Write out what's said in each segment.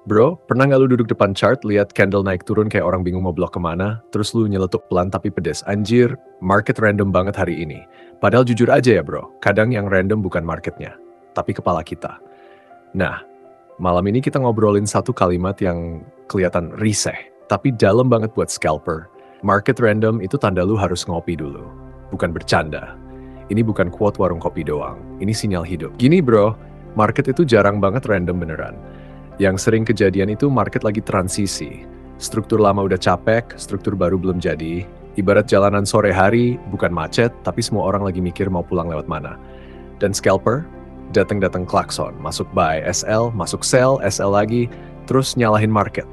Bro, pernah nggak lu duduk depan chart, lihat candle naik turun kayak orang bingung mau blok kemana, terus lu nyeletuk pelan tapi pedes, anjir, market random banget hari ini. Padahal jujur aja ya bro, kadang yang random bukan marketnya, tapi kepala kita. Nah, malam ini kita ngobrolin satu kalimat yang kelihatan riseh, tapi dalam banget buat scalper. Market random itu tanda lu harus ngopi dulu, bukan bercanda. Ini bukan quote warung kopi doang, ini sinyal hidup. Gini bro, market itu jarang banget random beneran. Yang sering kejadian itu market lagi transisi. Struktur lama udah capek, struktur baru belum jadi. Ibarat jalanan sore hari, bukan macet, tapi semua orang lagi mikir mau pulang lewat mana. Dan scalper, datang-datang klakson, masuk buy SL, masuk sell, SL lagi, terus nyalahin market.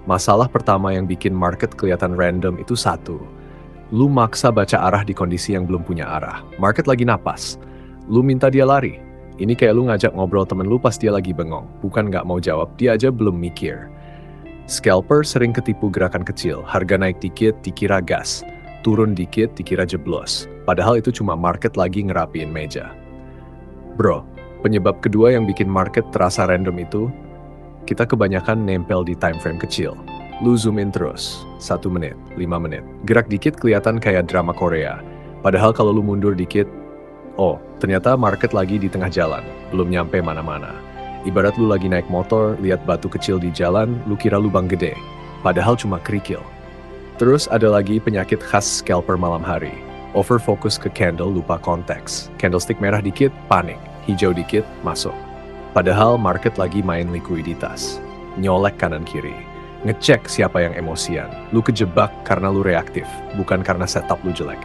Masalah pertama yang bikin market kelihatan random itu satu. Lu maksa baca arah di kondisi yang belum punya arah. Market lagi napas. Lu minta dia lari. Ini kayak lu ngajak ngobrol temen lu pas dia lagi bengong. Bukan nggak mau jawab, dia aja belum mikir. Scalper sering ketipu gerakan kecil. Harga naik dikit, dikira gas. Turun dikit, dikira jeblos. Padahal itu cuma market lagi ngerapiin meja. Bro, penyebab kedua yang bikin market terasa random itu, kita kebanyakan nempel di time frame kecil. Lu zoom in terus, 1 menit, 5 menit. Gerak dikit kelihatan kayak drama Korea. Padahal kalau lu mundur dikit, oh, ternyata market lagi di tengah jalan, belum nyampe mana-mana. Ibarat lu lagi naik motor, lihat batu kecil di jalan, lu kira lubang gede. Padahal cuma kerikil. Terus ada lagi penyakit khas scalper malam hari. Overfokus ke candle, lupa konteks. Candlestick merah dikit, panik. Hijau dikit, masuk. Padahal market lagi main likuiditas. Nyolek kanan kiri. Ngecek siapa yang emosian. Lu kejebak karena lu reaktif, bukan karena setup lu jelek.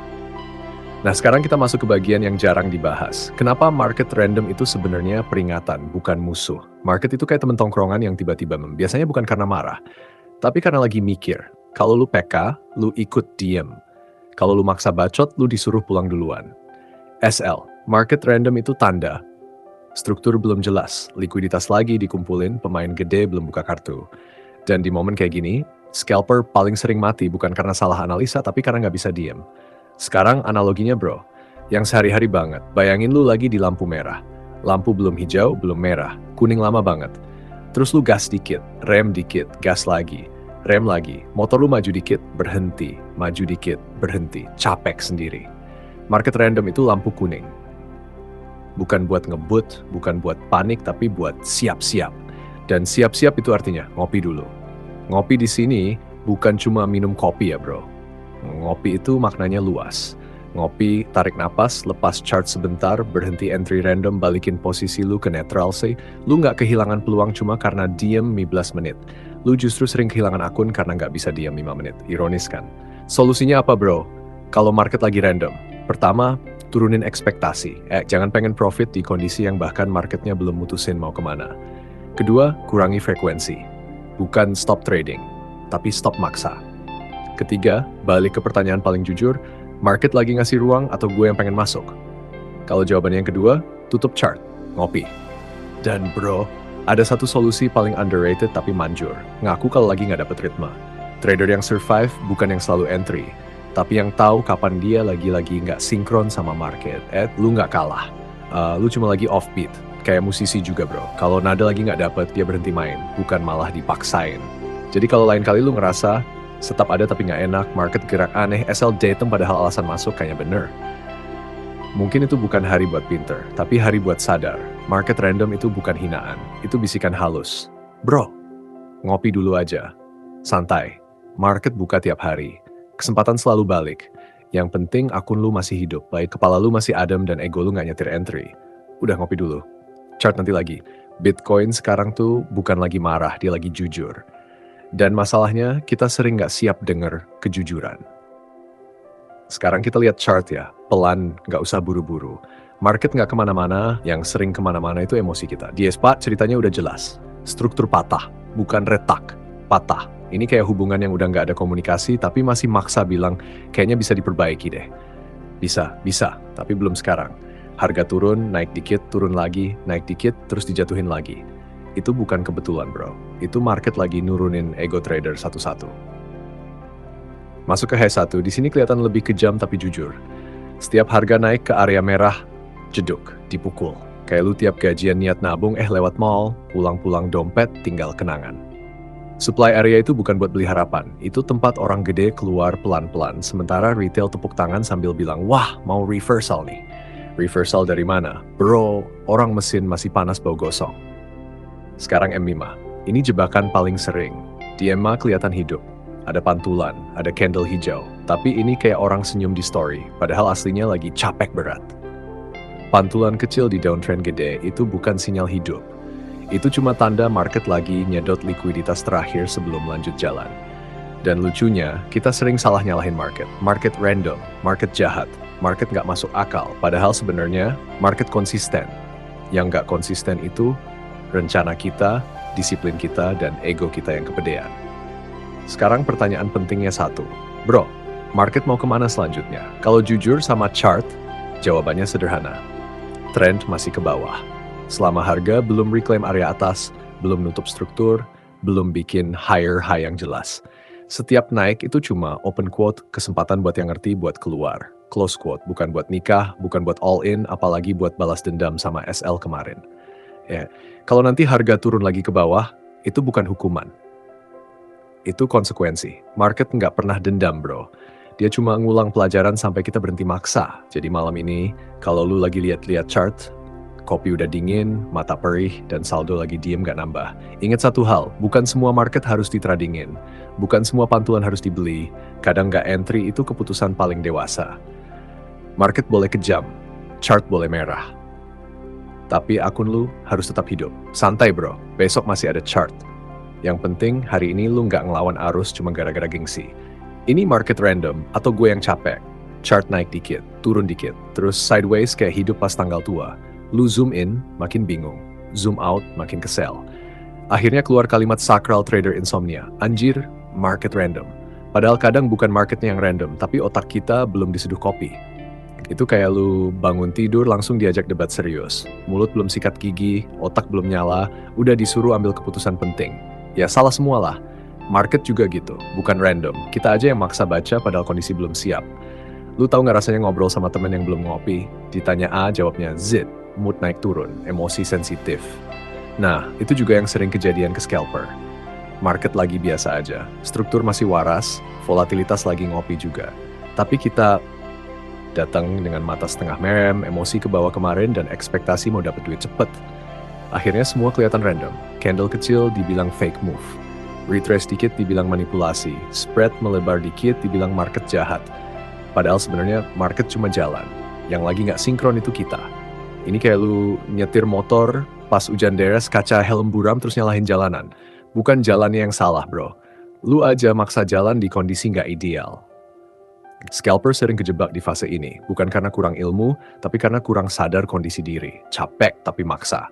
Nah, sekarang kita masuk ke bagian yang jarang dibahas. Kenapa market random itu sebenarnya peringatan, bukan musuh. Market itu kayak temen tongkrongan yang tiba-tiba biasanya bukan karena marah, tapi karena lagi mikir. Kalau lu PK, lu ikut diem. Kalau lu maksa bacot, lu disuruh pulang duluan. SL, market random itu tanda. Struktur belum jelas, likuiditas lagi dikumpulin, pemain gede belum buka kartu. Dan di momen kayak gini, scalper paling sering mati bukan karena salah analisa, tapi karena nggak bisa diem. Sekarang analoginya bro, yang sehari-hari banget. Bayangin lu lagi di lampu merah. Lampu belum hijau, belum merah. Kuning lama banget. Terus lu gas dikit, rem dikit, gas lagi. Rem lagi, motor lu maju dikit, berhenti. Maju dikit, berhenti. Capek sendiri. Market random itu lampu kuning. Bukan buat ngebut, bukan buat panik, tapi buat siap-siap. Dan siap-siap itu artinya ngopi dulu. Ngopi di sini bukan cuma minum kopi ya bro. Ngopi itu maknanya luas. Ngopi, tarik napas, lepas chart sebentar, berhenti entry random, balikin posisi lu ke netral say. Lu nggak kehilangan peluang cuma karena diem 15 menit. Lu justru sering kehilangan akun karena nggak bisa diem 5 menit. Ironis kan? Solusinya apa bro? Kalau market lagi random. Pertama, turunin ekspektasi. Jangan pengen profit di kondisi yang bahkan marketnya belum mutusin mau kemana. Kedua, kurangi frekuensi. Bukan stop trading, tapi stop maksa. Ketiga, balik ke pertanyaan paling jujur, market lagi ngasih ruang atau gue yang pengen masuk? Kalau jawabannya yang kedua, tutup chart, ngopi. Dan bro, ada satu solusi paling underrated tapi manjur. Ngaku kalau lagi nggak dapet ritme. Trader yang survive bukan yang selalu entry, tapi yang tahu kapan dia lagi-lagi nggak sinkron sama market. Lu nggak kalah. Lu cuma lagi offbeat. Kayak musisi juga bro. Kalau nada lagi nggak dapet, dia berhenti main, bukan malah dipaksain. Jadi kalau lain kali lu ngerasa setup ada tapi nggak enak, market gerak aneh, SL datem padahal alasan masuk kayaknya bener. Mungkin itu bukan hari buat pinter, tapi hari buat sadar. Market random itu bukan hinaan, itu bisikan halus. Bro, ngopi dulu aja. Santai, market buka tiap hari. Kesempatan selalu balik. Yang penting akun lu masih hidup, baik kepala lu masih adem dan ego lu nggak nyetir entry. Udah ngopi dulu. Chart nanti lagi. Bitcoin sekarang tuh bukan lagi marah, dia lagi jujur. Dan masalahnya, kita sering nggak siap denger kejujuran. Sekarang kita lihat chart ya, pelan, nggak usah buru-buru. Market nggak kemana-mana, yang sering kemana-mana itu emosi kita. Di SPA ceritanya udah jelas. Struktur patah, bukan retak, patah. Ini kayak hubungan yang udah nggak ada komunikasi, tapi masih maksa bilang, kayaknya bisa diperbaiki deh. Bisa, tapi belum sekarang. Harga turun, naik dikit, turun lagi, naik dikit, terus dijatuhin lagi. Itu bukan kebetulan bro, itu market lagi nurunin ego trader satu-satu. Masuk ke H1, di sini kelihatan lebih kejam tapi jujur. Setiap harga naik ke area merah, jeduk, dipukul. Kayak lu tiap gajian niat nabung, lewat mall, pulang-pulang dompet, tinggal kenangan. Supply area itu bukan buat beli harapan, itu tempat orang gede keluar pelan-pelan, sementara retail tepuk tangan sambil bilang, wah mau reversal nih. Reversal dari mana? Bro, orang mesin masih panas bau gosong. Sekarang M5, ini jebakan paling sering. Di M5 kelihatan hidup, ada pantulan, ada candle hijau, tapi ini kayak orang senyum di story, padahal aslinya lagi capek berat. Pantulan kecil di downtrend gede itu bukan sinyal hidup. Itu cuma tanda market lagi nyedot likuiditas terakhir sebelum lanjut jalan. Dan lucunya, kita sering salah nyalahin market. Market random, market jahat, market nggak masuk akal. Padahal sebenarnya market konsisten. Yang nggak konsisten itu rencana kita, disiplin kita, dan ego kita yang kepedean. Sekarang pertanyaan pentingnya satu. Bro, market mau kemana selanjutnya? Kalau jujur sama chart, jawabannya sederhana. Trend masih ke bawah. Selama harga belum reclaim area atas, belum nutup struktur, belum bikin higher high yang jelas. Setiap naik itu cuma open quote, kesempatan buat yang ngerti buat keluar. Close quote, bukan buat nikah, bukan buat all in, apalagi buat balas dendam sama SL kemarin. Ya, kalau nanti harga turun lagi ke bawah, itu bukan hukuman. Itu konsekuensi. Market nggak pernah dendam, bro. Dia cuma ngulang pelajaran sampai kita berhenti maksa. Jadi malam ini, kalau lu lagi lihat-lihat chart, kopi udah dingin, mata perih, dan saldo lagi diem gak nambah. Ingat satu hal, bukan semua market harus ditradingin. Bukan semua pantulan harus dibeli. Kadang gak entry itu keputusan paling dewasa. Market boleh kejam, chart boleh merah. Tapi akun lu harus tetap hidup. Santai bro, besok masih ada chart. Yang penting hari ini lu gak ngelawan arus cuma gara-gara gengsi. Ini market random atau gue yang capek. Chart naik dikit, turun dikit, terus sideways kayak hidup pas tanggal tua. Lu zoom in, makin bingung. Zoom out, makin kesel. Akhirnya keluar kalimat sakral trader insomnia. Anjir, market random. Padahal kadang bukan marketnya yang random, tapi otak kita belum diseduh kopi. Itu kayak lu bangun tidur langsung diajak debat serius. Mulut belum sikat gigi, otak belum nyala, udah disuruh ambil keputusan penting. Ya salah semualah. Market juga gitu, bukan random. Kita aja yang maksa baca padahal kondisi belum siap. Lu tahu nggak rasanya ngobrol sama temen yang belum ngopi? Ditanya A, jawabnya Z. Mood naik turun, emosi sensitif. Nah, itu juga yang sering kejadian ke scalper. Market lagi biasa aja, struktur masih waras, volatilitas lagi ngopi juga. Tapi kita datang dengan mata setengah merem, emosi ke bawah kemarin, dan ekspektasi mau dapat duit cepet. Akhirnya semua kelihatan random. Candle kecil dibilang fake move. Retrace dikit dibilang manipulasi. Spread melebar dikit dibilang market jahat. Padahal sebenarnya market cuma jalan. Yang lagi nggak sinkron itu kita. Ini kayak lu nyetir motor, pas hujan deres, kaca helm buram terus nyalahin jalanan. Bukan jalannya yang salah bro. Lu aja maksa jalan di kondisi nggak ideal. Scalper sering kejebak di fase ini, bukan karena kurang ilmu, tapi karena kurang sadar kondisi diri. Capek tapi maksa.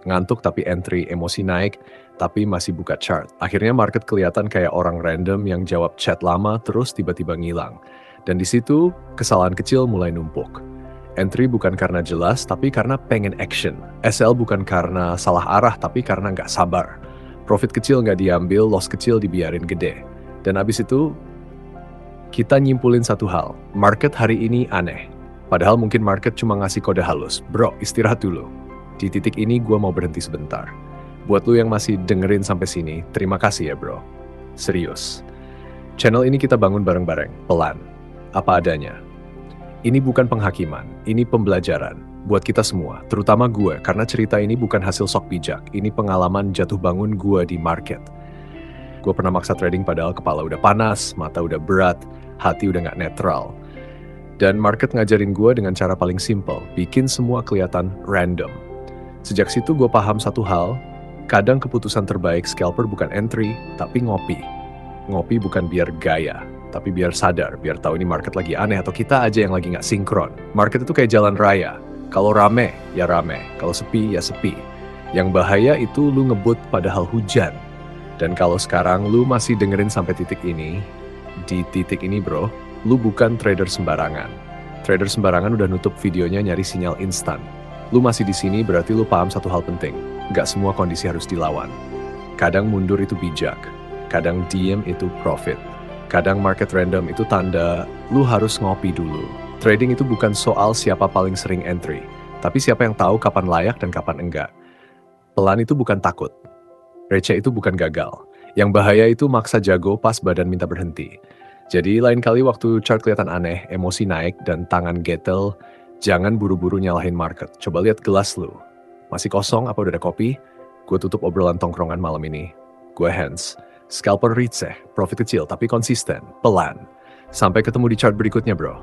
Ngantuk tapi entry, emosi naik, tapi masih buka chart. Akhirnya market kelihatan kayak orang random yang jawab chat lama terus tiba-tiba ngilang. Dan di situ kesalahan kecil mulai numpuk. Entry bukan karena jelas, tapi karena pengen action. SL bukan karena salah arah, tapi karena nggak sabar. Profit kecil nggak diambil, loss kecil dibiarin gede. Dan abis itu, kita nyimpulin satu hal. Market hari ini aneh. Padahal mungkin market cuma ngasih kode halus. Bro, istirahat dulu. Di titik ini gue mau berhenti sebentar. Buat lu yang masih dengerin sampai sini, terima kasih ya bro. Serius. Channel ini kita bangun bareng-bareng, pelan. Apa adanya. Ini bukan penghakiman, ini pembelajaran. Buat kita semua, terutama gue, karena cerita ini bukan hasil sok bijak. Ini pengalaman jatuh bangun gue di market. Gue pernah maksa trading padahal kepala udah panas, mata udah berat, hati udah gak netral. Dan market ngajarin gue dengan cara paling simple, bikin semua kelihatan random. Sejak situ gue paham satu hal, kadang keputusan terbaik scalper bukan entry, tapi ngopi. Ngopi bukan biar gaya, tapi biar sadar, biar tahu ini market lagi aneh atau kita aja yang lagi nggak sinkron. Market itu kayak jalan raya. Kalau rame, ya rame. Kalau sepi, ya sepi. Yang bahaya itu lu ngebut padahal hujan. Dan kalau sekarang lu masih dengerin sampai titik ini, di titik ini bro, lu bukan trader sembarangan. Trader sembarangan udah nutup videonya nyari sinyal instan. Lu masih di sini berarti lu paham satu hal penting. Nggak semua kondisi harus dilawan. Kadang mundur itu bijak. Kadang diem itu profit. Kadang market random itu tanda lu harus ngopi dulu. Trading itu bukan soal siapa paling sering entry, tapi siapa yang tahu kapan layak dan kapan enggak. Pelan itu bukan takut. Receh itu bukan gagal. Yang bahaya itu maksa jago pas badan minta berhenti. Jadi lain kali waktu chart kelihatan aneh, emosi naik, dan tangan gatel, jangan buru-buru nyalahin market. Coba lihat gelas lu. Masih kosong apa udah ada kopi? Gue tutup obrolan tongkrongan malam ini. Gue Hans. Scalper receh, profit kecil tapi konsisten, pelan. Sampai ketemu di chart berikutnya bro.